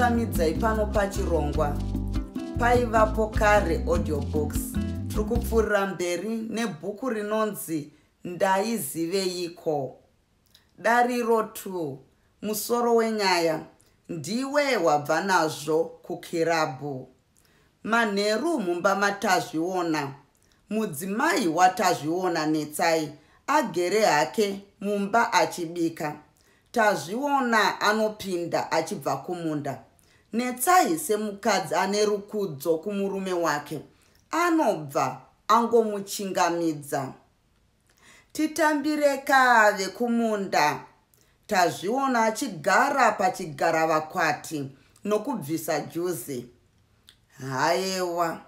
kukungamidzai pano pachirongwa. Paivapo kare audiobox. Tiri kupfuurira mberi nebhuku rinonzi Ndaiziveiko. Dariro 2. Musoro wenyaya. Ndiwe wabva nazvo kukirabu. Manheru mumba matazviona. Mudzimai watazviona Netsai agere hake mumba achibika. Tazviona anopinda achibva kumunda. Netsai semukadzi ane rukudzo kumurume wake anobva angomuchingamidza. Titambire kave kumunda. Tazviona achigara pachigara vakwati nokubvisa juzi. Haiwa,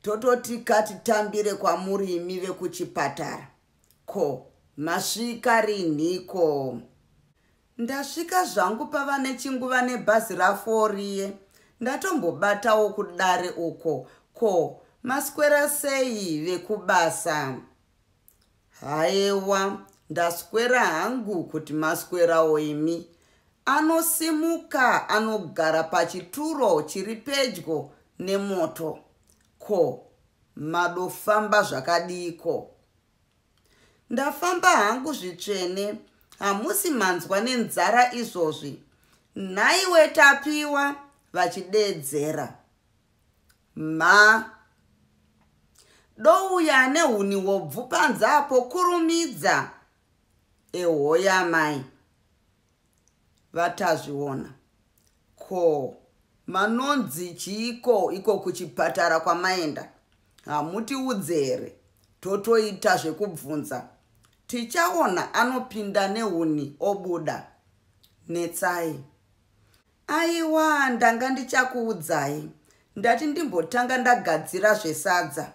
tototika titambire kwamuri imi vekuchipatara. Ko, masvika rinhiko? Ndasvika zvangu pava nechinguva nebhazi raforiye. Ndatombobatawo kudare uko. Ko, maswera sei vekubasa? Haiwa, ndaswera hangu kuti maswerawo imi. Anosimuka anogara pachituro chiri pedyo nemoto. Ko, madofamba zvakadiko? Ndafamba hangu zvitsvene. Hamusi manzwa nenzara izvozvi. Nhaiwe tapiwa vachideedzera. Ma douya nehuni wobvu panzapo kurumidza. Ehoya mai. Vatazviona. Ko, manonzi chiiko iko kuchipatara kwamaenda? Hamutiudze here? Totoita zvekubvunza. Tichaona anopinda nehuni obuda. Netsai. Aiwa, ndanga ndichakuudzai. Ndati ndimbotanga ndagadzira zvesadza.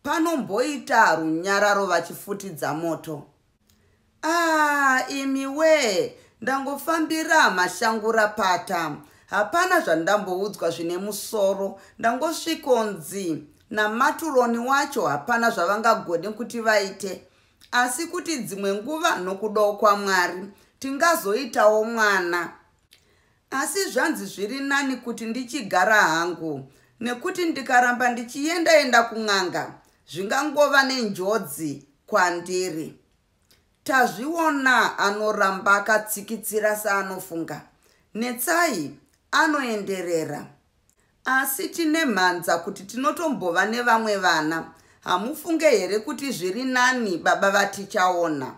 Panomboita runyararo vachifutidza moto. Imi we, ndangofambira mashangura pata. Hapana zvandamboudzwa zvine musoro. Ndangosvikonzi namaturoni wacho hapana zvavangagone kuti vaite. Asi kuti dzimwe nguva nokudawo kwaMwari tingazoitawo mwana. Asi zvanzi zviri nani kuti ndichigara hangu, nekuti ndikaramba ndichienda kun'anga zvingangova nenjodzi kwandiri. Tazviona anoramba akatsikitsira saanofunga. Netsai anoenderera. Asi tine mhanza kuti tinotombova nevamwe vana. Hamufunge here kuti zviri nani baba vatichaona?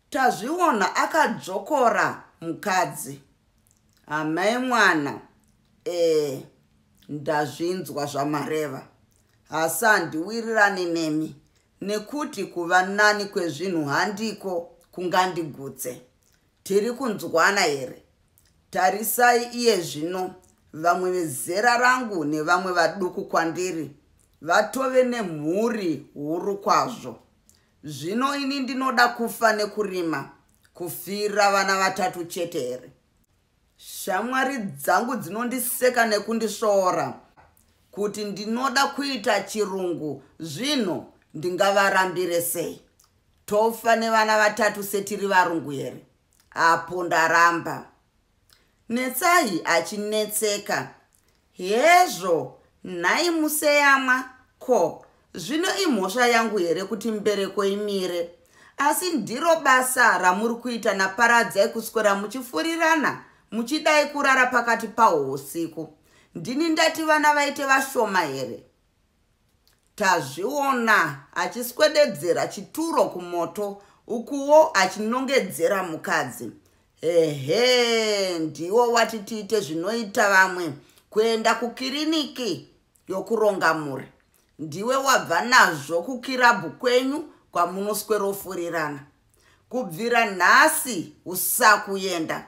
Tazviona akadzokora mukadzi. Amai mwana. Ndazvinzwa zvamareva. Asi handiwirirani nemi. Nekuti kuva nani kwezvinhu handiko kungandigutse. Tiri kunzwana here? Tarisai iye zvino. Vamwe vezera rangu nevamwe vaduku kwandiri vatove nemhuri huru kwazvo. Zvino ini ndinoda kufa nekurima, kufira vana 3 chete here. Shamwari dzangu dzinondiseka nekundisvoora kuti ndinoda kuita chirungu. Zvino ndingavarambire sei? Tofa nevana 3 setiri varungu here? Apo ndaramba. Netsai achinetseka. Hezvo, nhai museyamwa. Ko, zvino imhosva yangu here kuti mbereko imire? Asi ndiro basa ramuri kuita naparadzai kuswera muchifurirana, muchidai kurara pakati pausiku. Ndini ndati vana vaite vashoma here? Tazviona achiswededzera chituro kumoto, ukuwo achinongedzera mukadzi. Ndiwo wati tiite zvinoita vamwe, kuenda kukiriniki yokuronga mhuri. Ndiwe wabva nazvo kukirabhu kwenyu kwamunoswerofurirana. Kubvira nhasi usakuenda.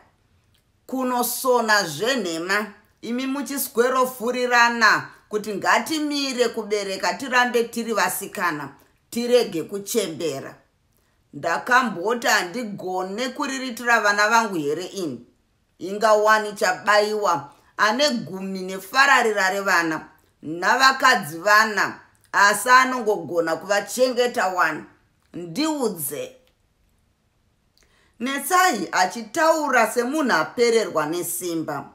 Kunosona zvenhema, imi muchiswerofurirana kuti ngatimire kubereka tirambe tiri vasikana, tirege kuchembera. Ndakambota handigone kuriritira vana vangu here ini. Ingawani chabayiwa ane gumi nefararira revana navakadzi vana, asi anongogona kuvachengeta 1. Ndiudze. Netsai achitaura semunhu apererwa nesimba.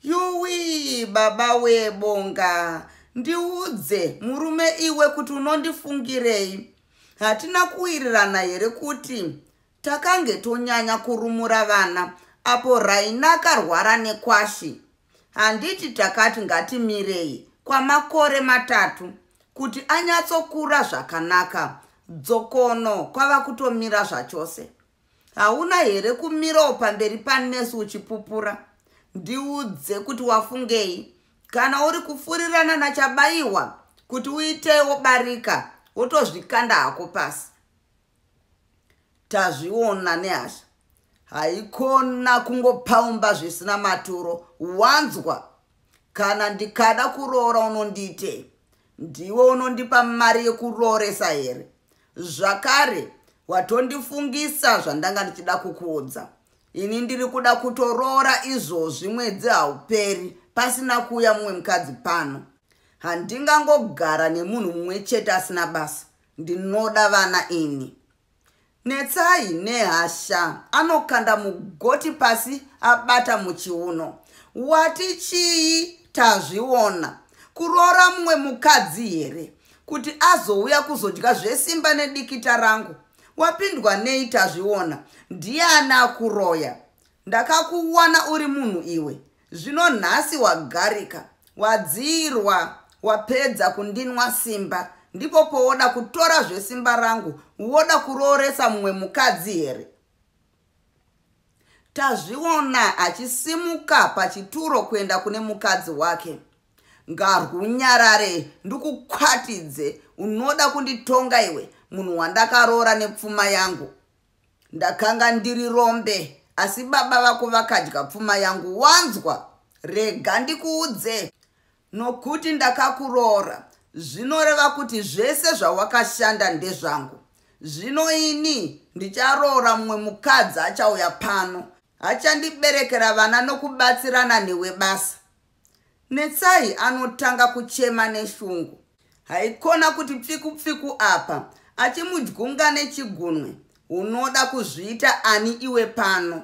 Yuwi baba webonga, ndiudze murume iwe kuti unondifungirei. Hatina kuwirirana here kuti takange tonyanya kurumura vana apo Raina akarwara nekwashi. Handiti takati ngatimirei kwamakore 3 kuti anyatsokura zvakanaka, dzokono kwava kutomira zvachose. Hauna here kumirawo pamberi panesi uchipupura? Ndiudze kuti wafungei, kana uri kufurirana nachabayiwa kuti uitewo barika wotozvikanda hako pasi. Tazviona nehasha, haikona kungopaumba zvisina maturo. Wanzwa? Kana ndikada kuroora unondiite? Ndiwe unondipa mari yekurooresa here? Zvakare watondifungisa zvandanga ndichida kukuudza. Ini ndiri kuda kutoroora izvozvi mwedzi hauperi pasina kuuya mumwe mukadzi pano. Handingangogara nemunhu mumwe chete asina basa. Ndinoda vana ini. Netsai nehasha anokanda mugoti pasi abata muchiuno. Wati chii? Tazviona. Kuroora mumwe mukadzi here kuti azouya kuzodya zvesimba nedikita rangu? Wapindwa nei? Tazviona. Ndiani akuroya? Ndakakuwana uri munhu iwe. Zvino nhasi wagarika, wadzirwa, wapedza kundinwa simba, ndipo powoda kutora zvesimba rangu woda kurooresa mumwe mukadzi here? Tazviona achisimuka pachituro kuenda kune mukadzi wake. Ngarwunyarare ndikukwatidze. Unoda kunditonga iwe, munhu wandakaroora nepfuma yangu? Ndakanga ndiri rombe, asi baba vako vakadya pfuma yangu. Wanzwa? Rega ndikuudze. Nokuti ndakakuroora, zvinoreva kuti zvese zvawakashanda ndezvangu. Zvino ini ndicharoora mumwe mukadzi achauya pano, achandiberekera vana nokubatsirana newe basa. Netsai anotanga kuchema neshungu. Haikona kuti pfiku apa achimudgunga nechigunwe. Unoda kuzviita ani iwe pano?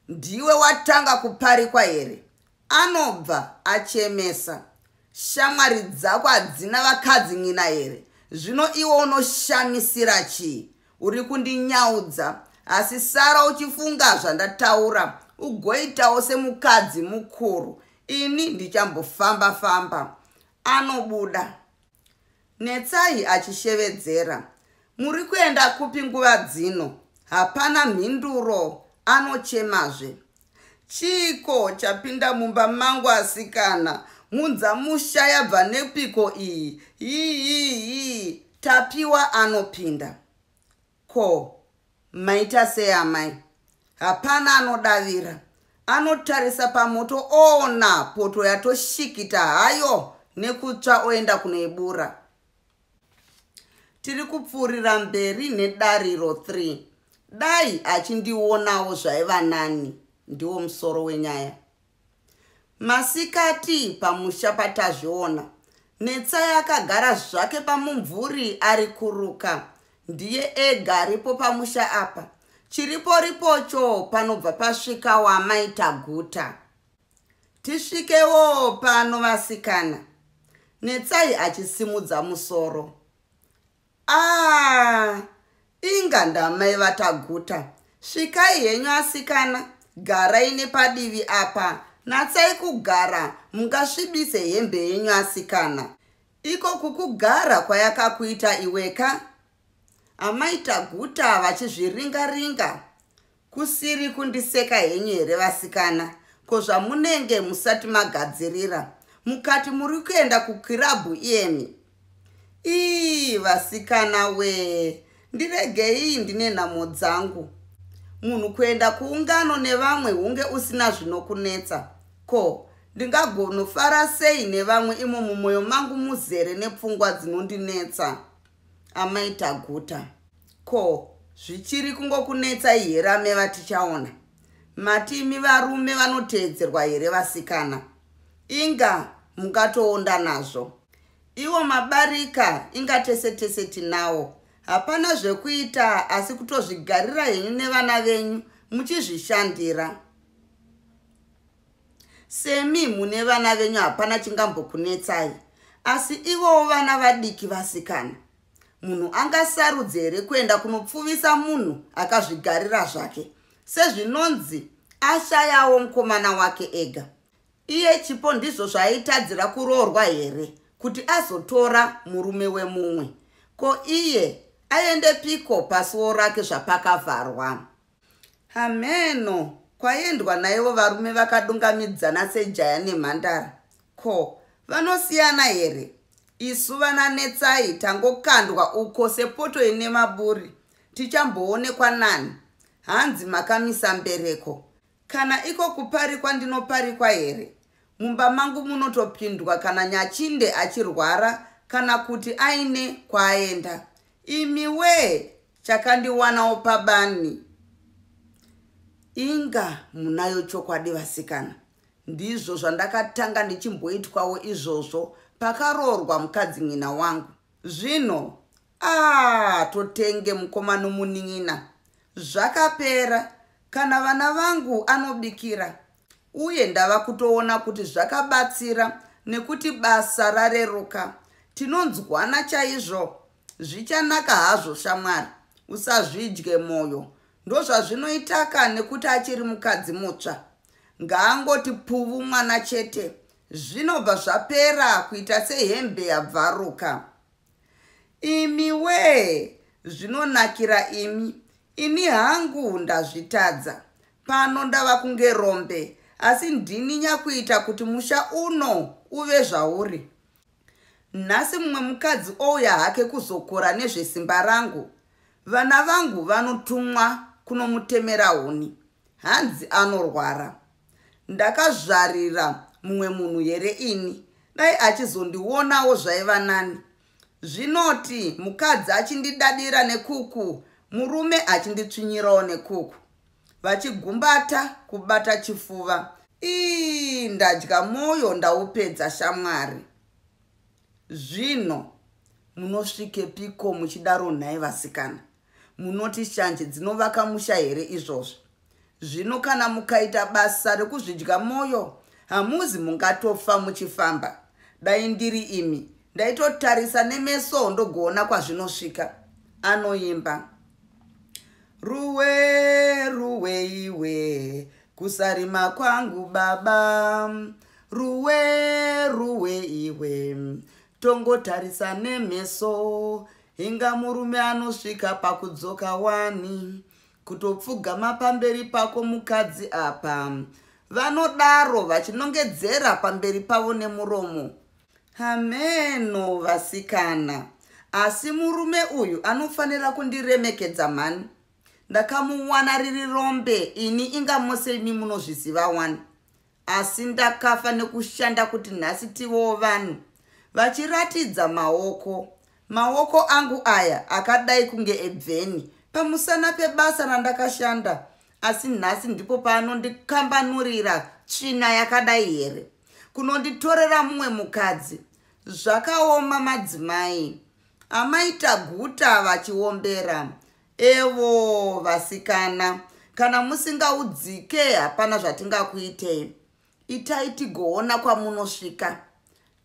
Ndiwe watanga kuparikwa here? Anobva achemesa. Shamwari dzako hadzina vakadzi ng'ina here? Zvino iwe unoshamisira chii? Uri kundinyaudza, asi sara uchifunga zvandataura, ugoitawo semukadzi mukuru. Ini ndichambofamba. Anobuda. Netsai achishevedzera. Muri kuenda kupi nguva dzino? Hapana mhinduro. Anochemazve. Chiko chapinda mumba mangu asikana? Munza musha yabva nepiko iyi? Tapiwa anopinda. Ko, maita sei amai? Hapana anodavira. Anotarisa pamoto ona poto yatoshikita hayo nekutsva oenda kunoibura. Tiri kupfuurira mberi nedariro 3. Dai achindionawo zvaiva nani. Ndiwo musoro wenyaya. Masikati pamusha patazviona. Netsai akagara zvake pamumvuri ari kuruka. Ndiye ega aripo pamusha apa. Chiripo panobva pasvika wamaita guta. Tisvikewo pano vasikana. Netsai achisimudza musoro. Inga ndamai vataguta. Svikai henyu asikana, garai nepadivi apa. Natsai kugara, mungasvibise hembe yenyu asikana. Iko kukugara kwayakakuita iweka? Amaita guta vachizviringa-ringa. Kusiri kundiseka henyu here vasikana? Ko zvamunenge musati magadzirira. Mukati muri kuenda kukirabhu iyemi. Vasikana we, ndiregei ndine nhamo dzangu. Munhu kuenda kuungano nevamwe hunge usina zvinokunetsa. Ko, ndingagonofara sei nevamwe imo mumwoyo mangu muzere nepfungwa dzinondinetsa? Amaita guta. Ko, zvichiri kungokunetsai here ameva tichaona? Matimi varume vanoteedzerwa here vasikana? Inga mungatoonda nazvo. Iwo mabarika inga tese tinawo. Hapana zvekuita asi kutozvigarira henyu nevana venyu muchizvishandira. semi mune vana venyu hapana chingambokunetsai, asi ivo vana vadiki vasikana. Munhu angasarudze here kuenda kunopfuvisa munhu akazvigarira zvake, sezvinonzi ashayawo mukomana wake ega. Iye chipo ndizvo zvaaitadzira kuroorwa here kuti azotora murume wemumwe? Ko iye aende piko pasuo rake zvapakavharwa? Hameno, kwaendwa naivo varume vakadungamidzana sejaya nemhandara. Ko, vanosiyana here? Isu vananetsai tangokandwa uko sepoto ine maburi, tichamboonekwa nani? Hanzi makamisa mbereko. Kana iko kuparikwa ndinoparikwa here? Mumba mangu munotopindwa kana Nyachinde achirwara kana kuti aine kwaenda. Imi we, chakandiwanawo pabani. Inga munayo chokwadi vasikana. Ndizvo zvandakatanga ndichimboitwawo izvozvo pakaroorwa mukadzinyina wangu. Zvino, totenge mukomano munin'ina. Zvakapera, kana vana vangu anobikira. Uye ndava kutoona kuti zvakabatsira nekuti basa rareruka. Tinonzwana chaizvo. Zvichanaka hazvo shamwari, usazvidye moyo. Ndozvazvinoitaka nekuti achiri mukadzi mutsva. Ngaangoti pfuvu mwana chete. Zvinobva zvapera kuita sehembe yabvaruka. Imi we, zvinonakira imi. Ini hangu ndazvitadza. Pano ndava kunge rombe, asi ndini nyakuita kuti musha uno uve zvauri. Nhasi mumwe mukadzi ouya hake kuzokora nezvesimba rangu. Vana vangu vanotumwa kunomutemera huni. Hanzi anorwara. Ndakazvarira mumwe munhu here ini, dai achizondionawo zvaiva nani. Zvinoti mukadzi achindidadira nekuku, murume achinditsvinyirawo nekuku. Vachigumbata kubata chifuva. Ndadya moyo ndaupedza shamwari. Zvino, munosvike piko muchidaro nhai vasikana? Munoti shanje dzinovaka musha here izvozvo? Zvino kana mukaita basa rekuzvidya moyo, hamuzi mungatofa muchifamba. Dai ndiri imi, ndaitotarisa nemeso ndogoona kwazvinosvika. Anoimba. Ruwe, ruwe iwe, kusarima kwangu baba. Ruwe, ruwe iwe, tongotarisa nemeso. Inga murume anosvika pakudzoka wani, kutopfugama pamberi pako mukadzi apa. Vanodaro vachinongedzera pamberi pavo nemuromo. Hameno vasikana, asi murume uyu anofanira kundiremekedza mani. Ndakamuwana riri rombe, ini inga mose imi munozviziva wani. Asi ndakafa nekushanda kuti nhasi tivo vanhu. Vachiratidza maoko. Maoko angu aya akadai kunge ebveni pamusana pebasa randakashanda. Asi nhasi ndipo paanondikambanurira tsvina yakadai here. Kunonditorera mumwe mukadzi. Zvakaoma madzimai. Amaita guta vachiombera. Evo vasikana, kana musingaudzike hapana zvatingakuitei. Itai tigoona kwamunosvika.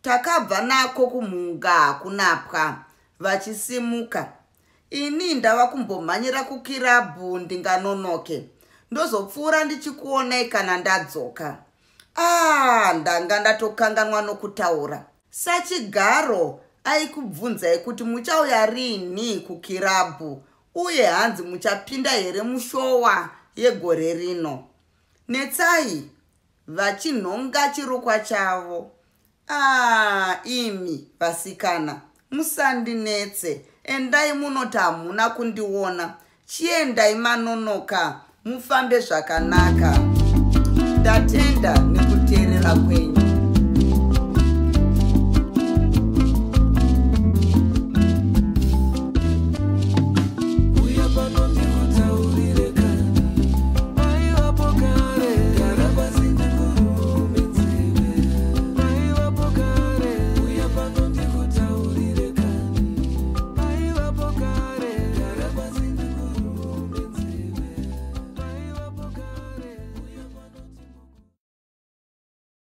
Takabva nako kumhunga hakunapwa. Vachisimuka. Ini ndava kumbomhanyira kukirabhu ndinganonoke. Ndozopfuura ndichikuonai kana ndadzoka. Ndanga ndatokanganwa nokutaura. Sachigaro aikubvunzai kuti muchauya rini kukirabhu, uye hanzi muchapinda here mushowa yegore rino. Netsai, vachinhonga chirukwa chavo. Imi vasikana, musandinetse. Endai munoti hamuna kundiona. Chiendai manonoka, mufambe zvakanaka. Ndatenda nekuteerera kwenyu.